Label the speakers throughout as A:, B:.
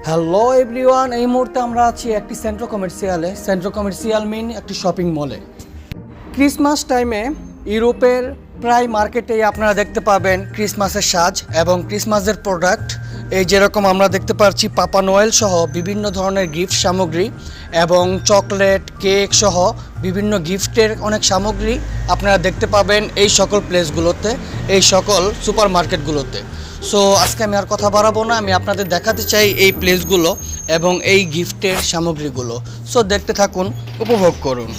A: Hello everyone, এই মুহূর্তে আমরা আছি একটি সেন্ট্রো কমার্শিয়াল মিন একটি শপিং মলে। ক্রিসমাস টাইমে ইউরোপের প্রায় মার্কেটেই আপনারা দেখতে পাবেন ক্রিসমাসের সাজ এবং ক্রিসমাসের প্রোডাক্ট। এই যেরকম আমরা দেখতে পাচ্ছি পাপা নোয়েল সহ বিভিন্ন ধরনের গিফট সামগ্রী এবং চকলেট, কেক সহ বিভিন্ন গিফটের অনেক সামগ্রী আপনারা দেখতে পাবেন এই সকল প্লেসগুলোতে, এই সকল সুপার মার্কেটগুলোতে। সো আজকে আমি আর কথা বাড়াবো না, আমি আপনাদের দেখাতে চাই এই প্লেসগুলো এবং এই গিফটের সামগ্রীগুলো। সো দেখতে থাকুন, উপভোগ করুন।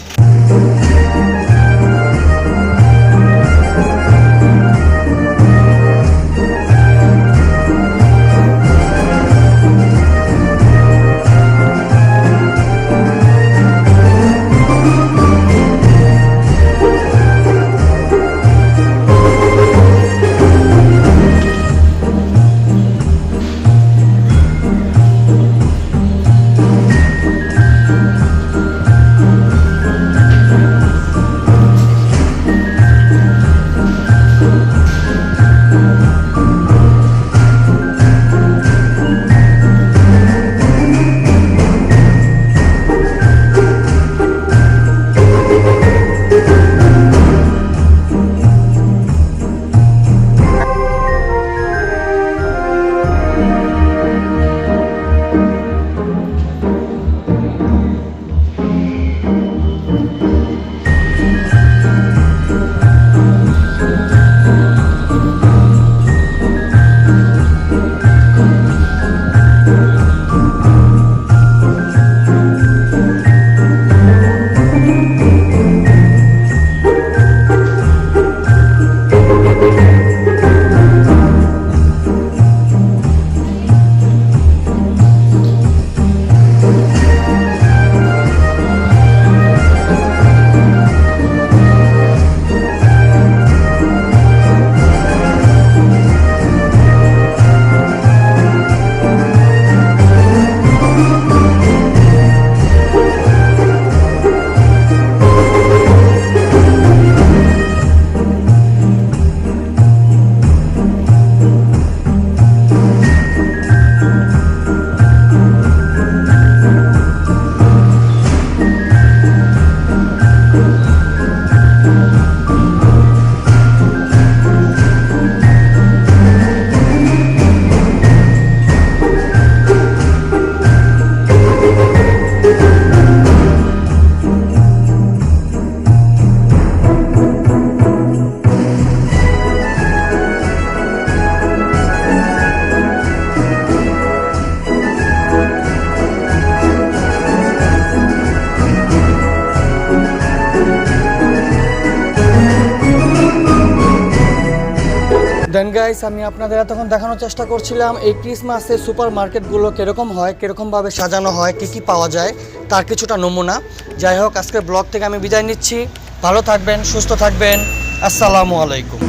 A: দেন গাইস, আমি আপনাদের এতক্ষণ দেখানোর চেষ্টা করছিলাম এই ক্রিসমাসের সুপার মার্কেটগুলো কীরকম হয়, কীরকমভাবে সাজানো হয়, কী কী পাওয়া যায় তার কিছুটা নমুনা। যাই হোক, আজকের ব্লগ থেকে আমি বিদায় নিচ্ছি। ভালো থাকবেন, সুস্থ থাকবেন। আসসালামু আলাইকুম।